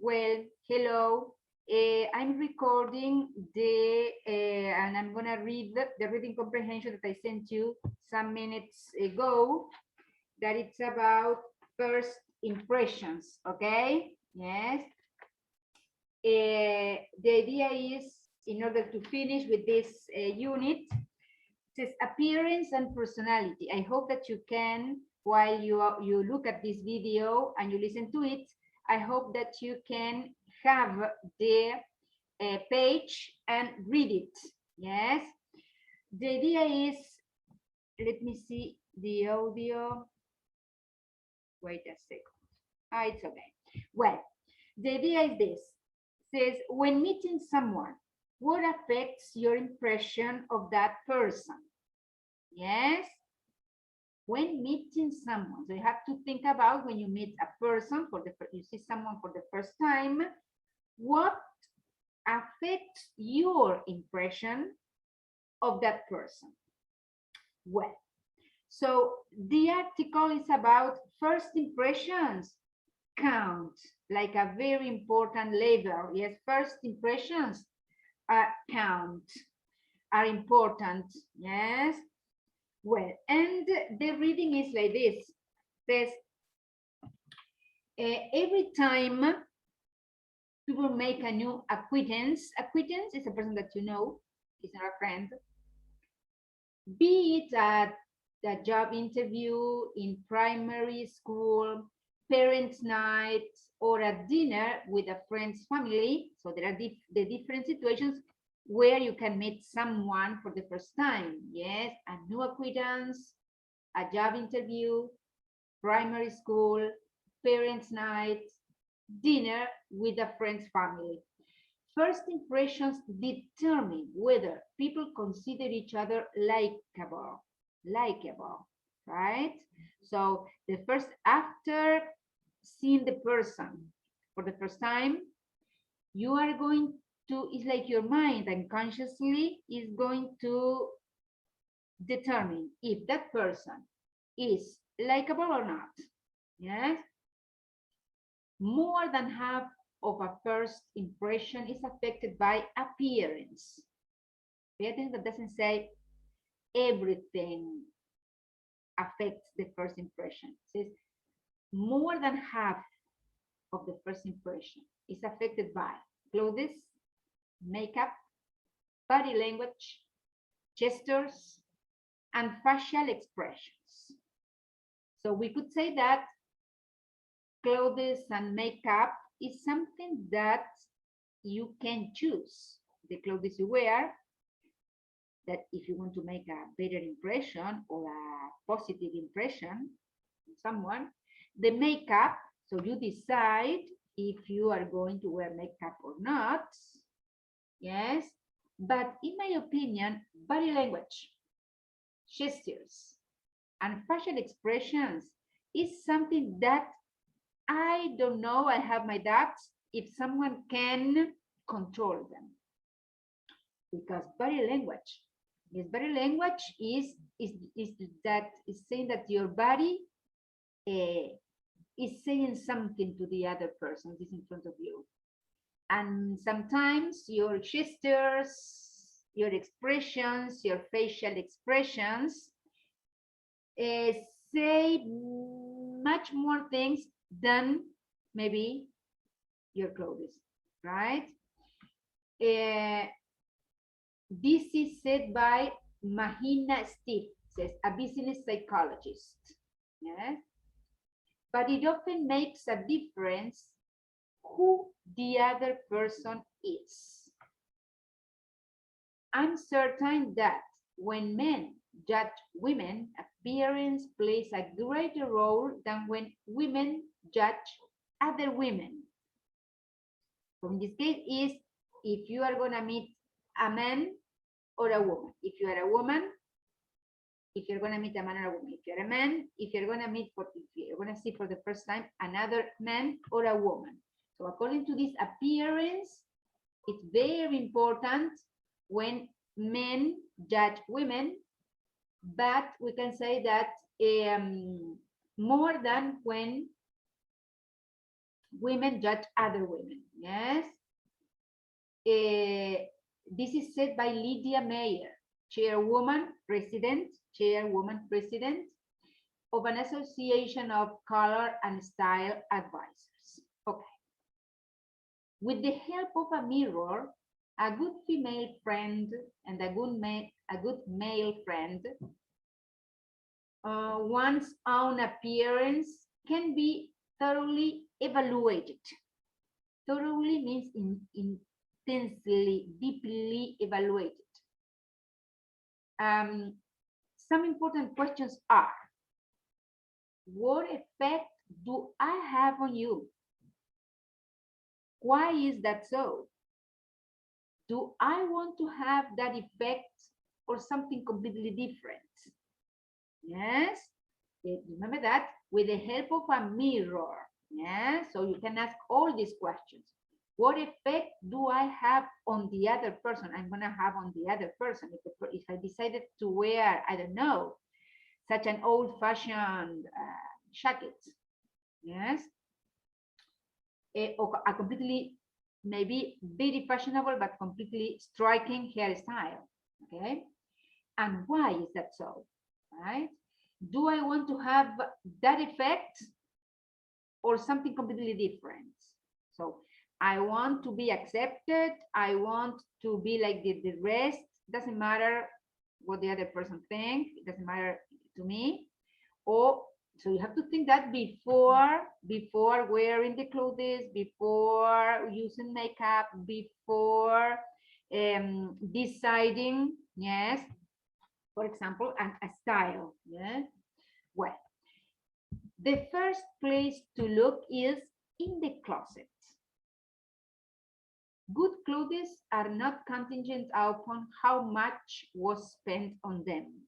Well, hello. I'm recording and I'm gonna read the reading comprehension that I sent you some minutes ago. That it's about first impressions. Okay? Yes. The idea is, in order to finish with this unit, it says appearance and personality. I hope that you can, while you look at this video and you listen to it, I hope that you can have the page and read it. Yes. The idea is, let me see the audio. Wait a second. It's okay. Well, the idea is this. It says, when meeting someone, what affects your impression of that person? Yes. When meeting someone, so you have to think about when you meet a person you see someone for the first time, what affects your impression of that person? Well, so the article is about first impressions count, like a very important label. Yes, first impressions count, are important. Yes. Well, and the reading is like this. It says, every time people make a new acquaintance is a person that you know, is not a friend, be it at a job interview, in primary school, parents' night, or a dinner with a friend's family. So there are the different situations where you can meet someone for the first time. Yes, a new acquaintance, a job interview, primary school, parents' night, dinner with a friend's family. First impressions determine whether people consider each other likable, right? So the first, after seeing the person for the first time, you are going to, it's like your mind unconsciously is going to determine if that person is likable or not. Yes. More than half of a first impression is affected by appearance. Pay attention, that doesn't say everything affects the first impression. It says more than half of the first impression is affected by clothes, makeup, body language, gestures, and facial expressions. So we could say that clothes and makeup is something that you can choose. The clothes you wear, that if you want to make a better impression or a positive impression on someone, the makeup, so you decide if you are going to wear makeup or not. Yes, but in my opinion, body language, gestures, and facial expressions is something that I don't know, I have my doubts if someone can control them. Because body language, yes, body language is saying that your body is saying something to the other person who's in front of you. And sometimes your gestures, your expressions, your facial expressions say much more things than maybe your clothes, right? This is said by Mahina Steve, says a business psychologist. Yes? But it often makes a difference who the other person is. I'm certain that when men judge women, appearance plays a greater role than when women judge other women. So in this case is if you are going to meet a man or a woman. If you are a woman, if you're going to meet a man or a woman. If you're a man, if you're going to meet if you're going to see for the first time another man or a woman. So according to this appearance, it's very important when men judge women, but we can say that more than when women judge other women. Yes. This is said by Lydia Mayer, chairwoman president of an association of color and style advisors. Okay. With the help of a mirror, a good female friend and a good male friend, one's own appearance can be thoroughly evaluated. Thoroughly means intensely, deeply evaluated. Some important questions are: what effect do I have on you? Why is that so? Do I want to have that effect or something completely different? Yes, remember that, with the help of a mirror. Yeah, so you can ask all these questions. What effect do I have on the other person? I'm gonna have on the other person if I decided to wear, I don't know, such an old-fashioned jacket. Yes, or a completely, maybe very fashionable but completely striking hairstyle. Okay, and why is that so? Right? Do I want to have that effect or something completely different? So I want to be accepted. I want to be like the rest. Doesn't matter what the other person thinks. It doesn't matter to me. Or so you have to think that before wearing the clothes, before using makeup, before deciding, yes, for example, a style. Yeah. Well, the first place to look is in the closet. Good clothes are not contingent upon how much was spent on them.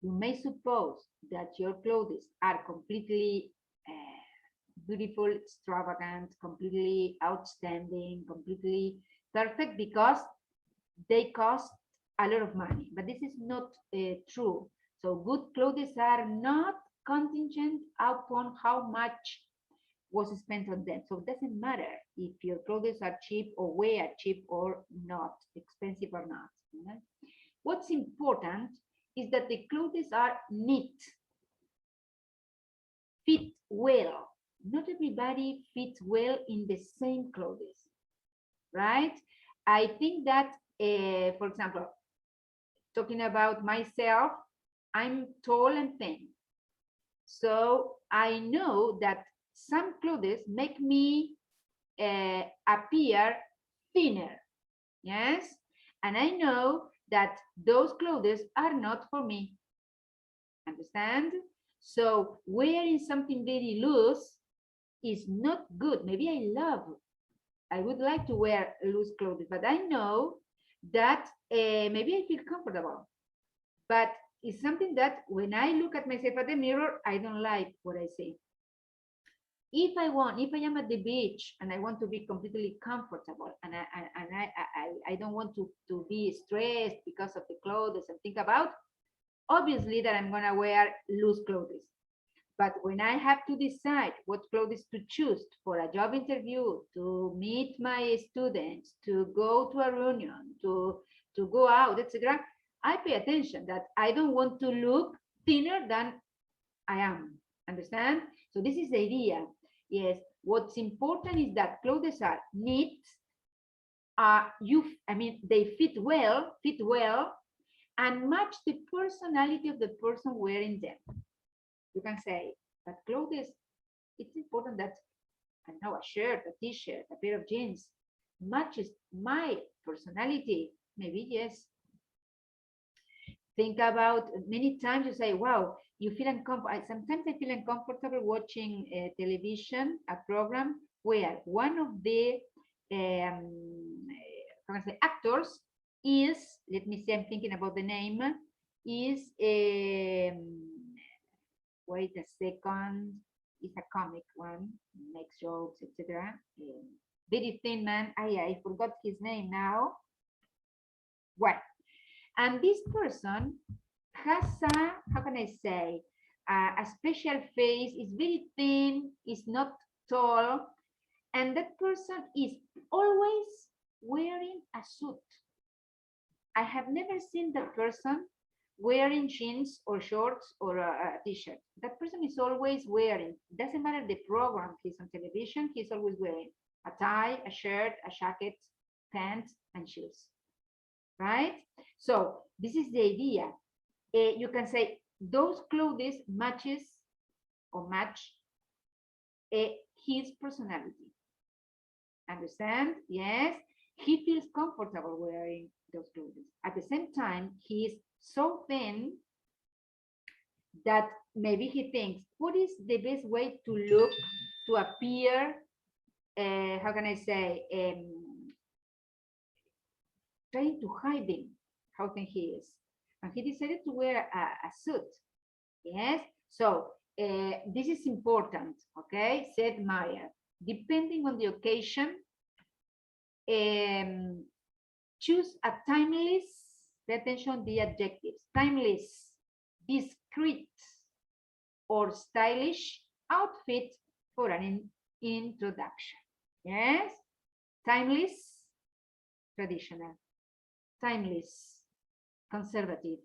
You may suppose that your clothes are completely beautiful, extravagant, completely outstanding, completely perfect because they cost a lot of money. But this is not true. So good clothes are not contingent upon how much was spent on them. So it doesn't matter if your clothes are cheap or were cheap or not, expensive or not. Okay? What's important is that the clothes are neat, fit well. Not everybody fits well in the same clothes, right? I think that, for example, talking about myself, I'm tall and thin. So I know that some clothes make me appear thinner, yes? And I know that those clothes are not for me, understand? So wearing something very loose is not good. Maybe I would like to wear loose clothes, but I know that maybe I feel comfortable. But it's something that when I look at myself at the mirror, I don't like what I see. If I am at the beach and I want to be completely comfortable and I don't want to be stressed because of the clothes and think about, obviously that I'm gonna wear loose clothes. But when I have to decide what clothes to choose for a job interview, to meet my students, to go to a reunion, to go out, etc., I pay attention that I don't want to look thinner than I am. Understand? So this is the idea. Yes. What's important is that clothes are neat. They fit well, and match the personality of the person wearing them. You can say, but clothes, it's important that, I know, a shirt, a t-shirt, a pair of jeans matches my personality. Maybe yes. Think about, many times you say, wow, you feel uncomfortable. Sometimes I feel uncomfortable watching television, a program where one of the actors is, let me see, I'm thinking about the name, is, wait a second, it's a comic one, makes jokes, etc. Very thin man, I forgot his name now. Well, and this person has a, how can I say, a special face, is very thin, is not tall, and that person is always wearing a suit. I have never seen that person wearing jeans or shorts or a t-shirt. That person is always wearing, doesn't matter the program he's on television, he's always wearing a tie, a shirt, a jacket, pants, and shoes, right? So this is the idea. You can say those clothes matches or match his personality. Understand? Yes. He feels comfortable wearing those clothes. At the same time, he is so thin that maybe he thinks, what is the best way to look, to appear, how can I say, trying to hide him, how thin he is. And he decided to wear a suit. Yes. So this is important, okay, said Maya. Depending on the occasion, choose a timeless, pay attention to the adjectives, timeless, discreet, or stylish outfit for an introduction. Yes, timeless, traditional, timeless, conservative,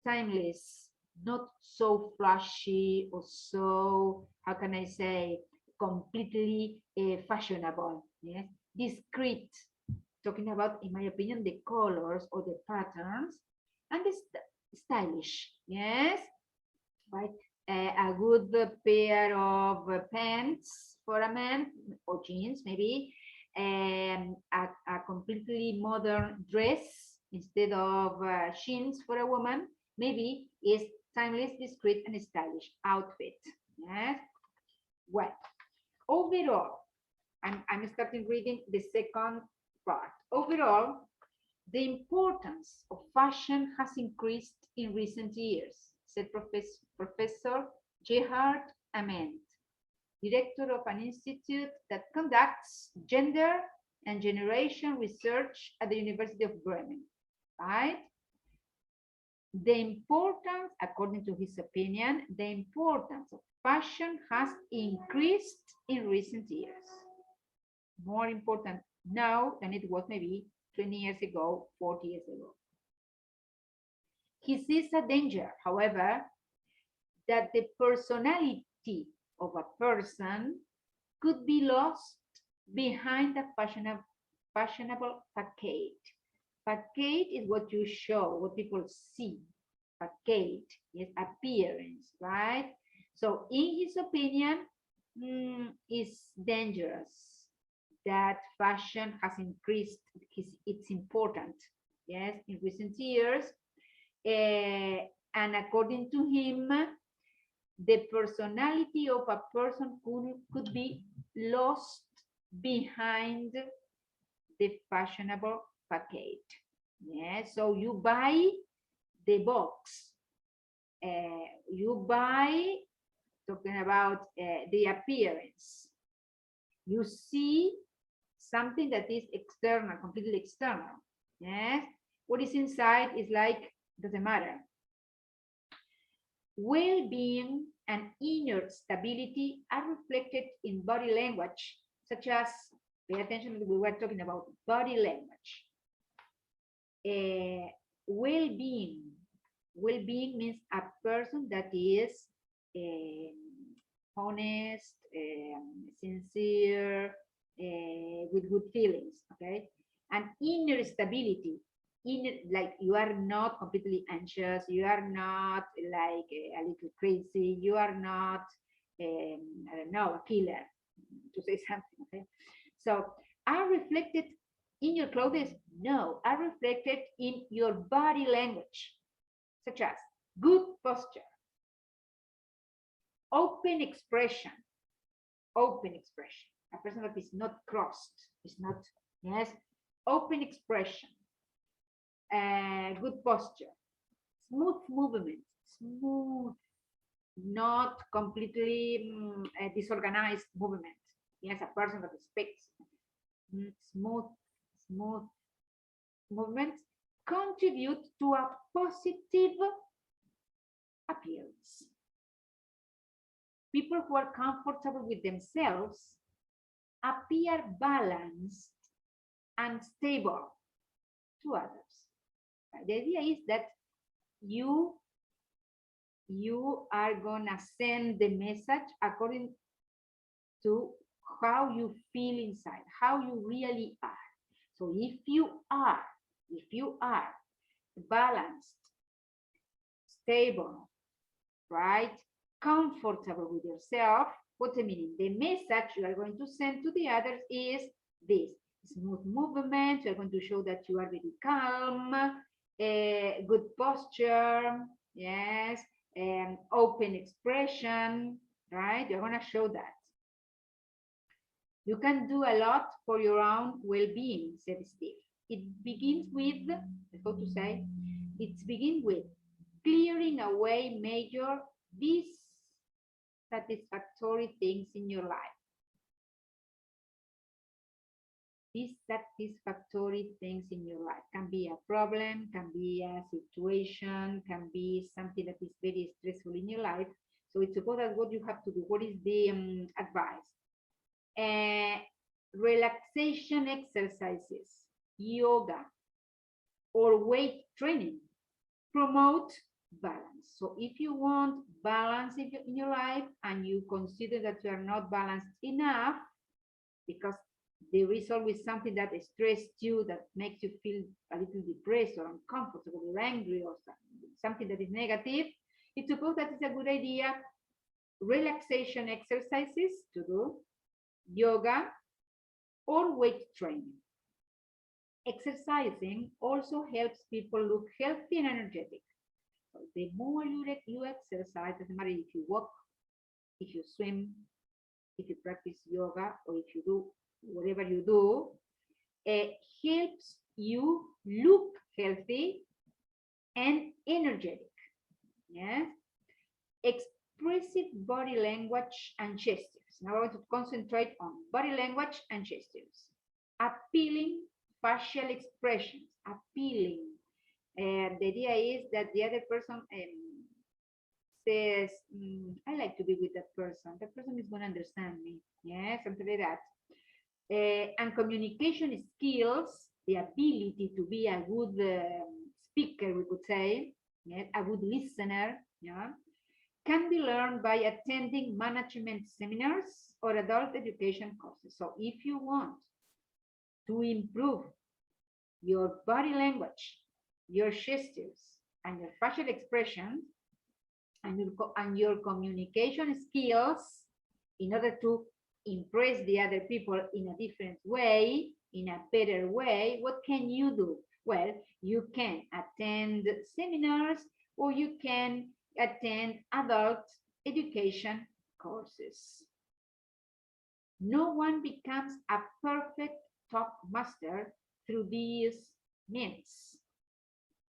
timeless, not so flashy or so, how can I say, completely fashionable. Yes, discreet, talking about, in my opinion, the colors or the patterns, and the stylish. Yes, right. A good pair of pants for a man or jeans, maybe, and a completely modern dress instead of jeans for a woman, maybe is timeless, discreet, and stylish outfit. Yes. Well, overall, I'm starting reading the second part. Overall, the importance of fashion has increased in recent years, said Professor Gerhard Ament, director of an institute that conducts gender and generation research at the University of Bremen, right? The importance, according to his opinion, the importance of fashion has increased in recent years. More important now than it was maybe 20 years ago, 40 years ago. He sees a danger, however, that the personality of a person could be lost behind a fashionable facade. Facade is what you show, what people see. Facade is appearance, right? So in his opinion, it's dangerous that fashion has increased its importance, yes, in recent years. And according to him, the personality of a person could be lost behind the fashionable facade. Yeah, so you buy the box, you buy, talking about the appearance, you see something that is external, completely external. Yes, what is inside is like, doesn't matter. Well-being and inner stability are reflected in body language, such as, pay attention, we were talking about body language. Well-being. Well-being means a person that is honest, sincere, with good feelings, okay? And inner stability, like you are not completely anxious, you are not like a little crazy, you are not, I don't know, a killer, to say something, okay? So are reflected in your clothes? No, are reflected in your body language, such as good posture, open expression, a person that is not crossed, is not, yes, open expression, good posture, smooth movement, smooth, not completely disorganized movement. Yes, a person that speaks, smooth movements contribute to a positive appearance. People who are comfortable with themselves appear balanced and stable to others. The idea is that you are gonna send the message according to how you feel inside, how you really are. So if you are balanced, stable, right, comfortable with yourself, what's the meaning? The message you are going to send to the others is this: smooth movement. You're going to show that you are very calm, good posture, yes, open expression, right? You're going to show that. You can do a lot for your own well-being, said Steve. It begins with, how to say, it begins with clearing away major dissatisfactory things in your life. Dissatisfactory things in your life can be a problem, can be a situation, can be something that is very stressful in your life. So it's about what you have to do. What is the advice? Relaxation exercises, yoga, or weight training promote balance. So if you want balance in your life and you consider that you are not balanced enough, because there is always something that stressed you, that makes you feel a little depressed or uncomfortable or angry or something that is negative, it's supposed that it's a good idea relaxation exercises to do, yoga, or weight training. Exercising also helps people look healthy and energetic. So the more you exercise, doesn't matter if you walk, if you swim, if you practice yoga, or if you do whatever you do, it helps you look healthy and energetic. Yes. Expressive body language and gestures. Now I want to concentrate on body language and gestures. Appealing facial expressions. Appealing. The idea is that the other person says, I like to be with that person. That person is going to understand me. Yeah, something like that. And communication skills, the ability to be a good speaker, we could say, yeah, a good listener, yeah, can be learned by attending management seminars or adult education courses. So if you want to improve your body language, your gestures, and your facial expression, and your communication skills, in order to impress the other people in a different way, in a better way, what can you do? Well, you can attend seminars, or you can attend adult education courses. No one becomes a perfect top master through these means,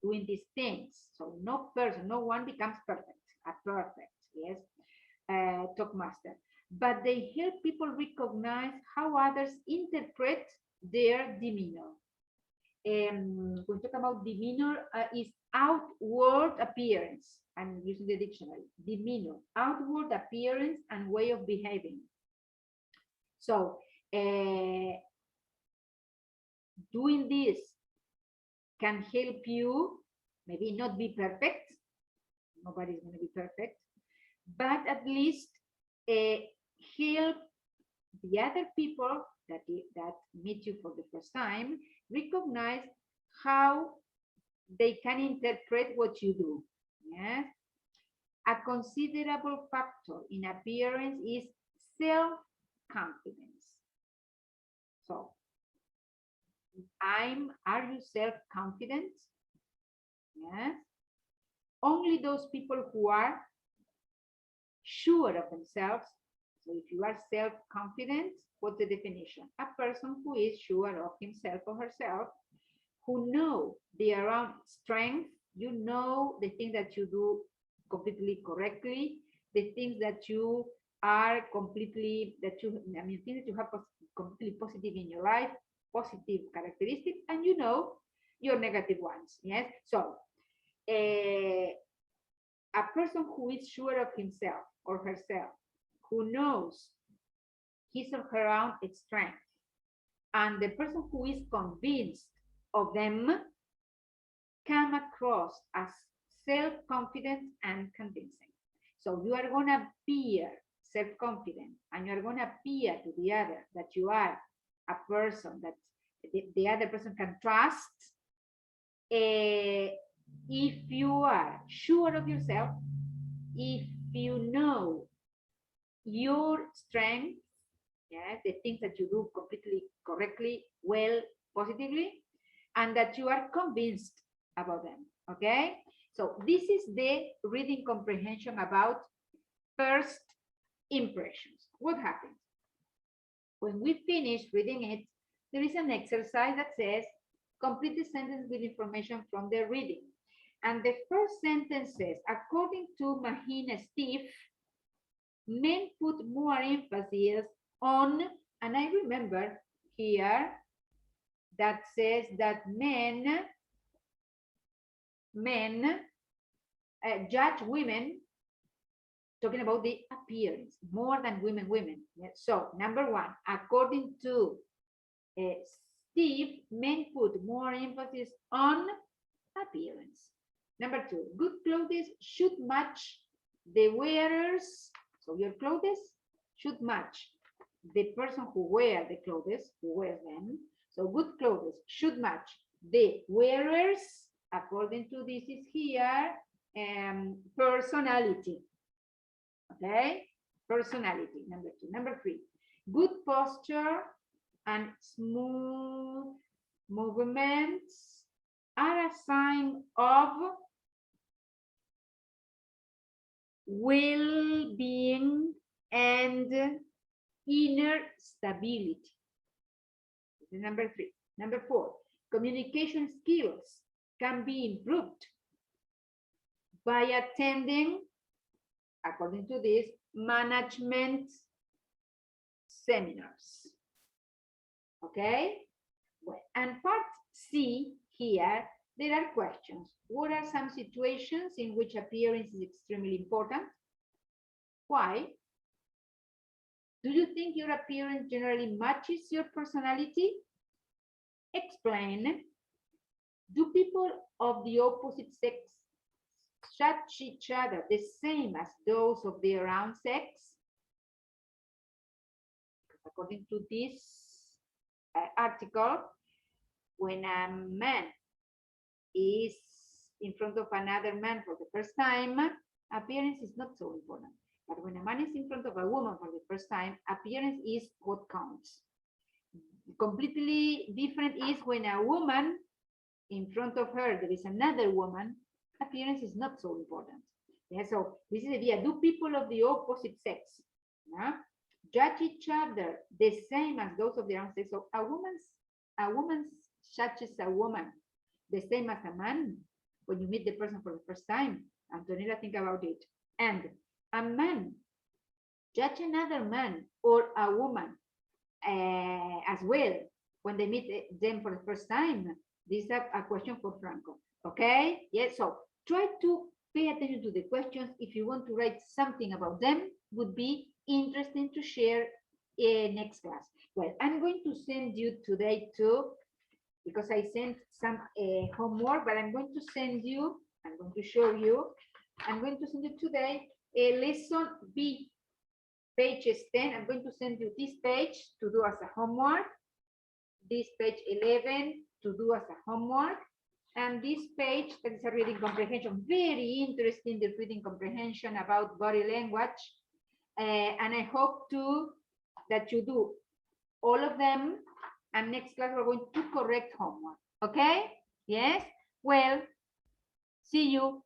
doing these things. So no one becomes perfect, yes, top master. But they help people recognize how others interpret their demeanor. When we talk about demeanor, is outward appearance. I'm using the dictionary. Demeanor, outward appearance and way of behaving. So doing this can help you maybe not be perfect. Nobody's going to be perfect, but at least help the other people that meet you for the first time recognize how they can interpret what you do. Yes. A considerable factor in appearance is self-confidence. So, are you self-confident? Yes. Only those people who are sure of themselves. So if you are self-confident, what's the definition? A person who is sure of himself or herself, who know their own strength, you know the thing that you do completely correctly, the things that you are completely, things that you have completely positive in your life, positive characteristics, and you know your negative ones. Yes. So a person who is sure of himself or herself who knows his or her own strength and the person who is convinced of them come across as self-confident and convincing. So you are going to appear self-confident and you're going to appear to the other that you are a person that the other person can trust if you are sure of yourself, if you know your strengths, yeah, the things that you do completely correctly, well, positively, and that you are convinced about them, okay? So this is the reading comprehension about first impressions. What happens? When we finish reading it, there is an exercise that says, complete the sentence with information from the reading. And the first sentence says, according to Mahina Steve, men put more emphasis on, and I remember here that says that men judge women, talking about the appearance more than women. Yeah. So number one, according to Steve, men put more emphasis on appearance. Number two, good clothes should match the wearers. So your clothes should match the person who wears the clothes, who wears them. So good clothes should match the wearers, according to this is here, personality. Okay, personality, number two. Number three, good posture and smooth movements are a sign of well-being and inner stability. This is number three. Number four, communication skills can be improved by attending, according to this, management seminars. Okay, well, and part C here, there are questions. What are some situations in which appearance is extremely important? Why? Do you think your appearance generally matches your personality? Explain. Do people of the opposite sex judge each other the same as those of their own sex? According to this article, when a man is in front of another man for the first time, appearance is not so important. But when a man is in front of a woman for the first time, appearance is what counts. Completely different is when a woman, in front of her, there is another woman, appearance is not so important. Yeah, so this is the idea. Do people of the opposite sex judge each other the same as those of their own sex? So a woman judges a woman the same as a man when you meet the person for the first time. Antonella, think about it. And a man judge another man or a woman as well when they meet them for the first time. This is a question for Franco. Okay? Yes. So try to pay attention to the questions. If you want to write something about them, would be interesting to share next class. Well, I'm going to send you today too, because I sent some homework, but I'm going to send you, I'm going to show you, I'm going to send you today a lesson B, pages 10. I'm going to send you this page to do as a homework, this page 11 to do as a homework, and this page that is a reading comprehension. Very interesting, the reading comprehension about body language. And I hope too that you do all of them, and next class we're going to correct homework. Okay? Yes? Well, see you.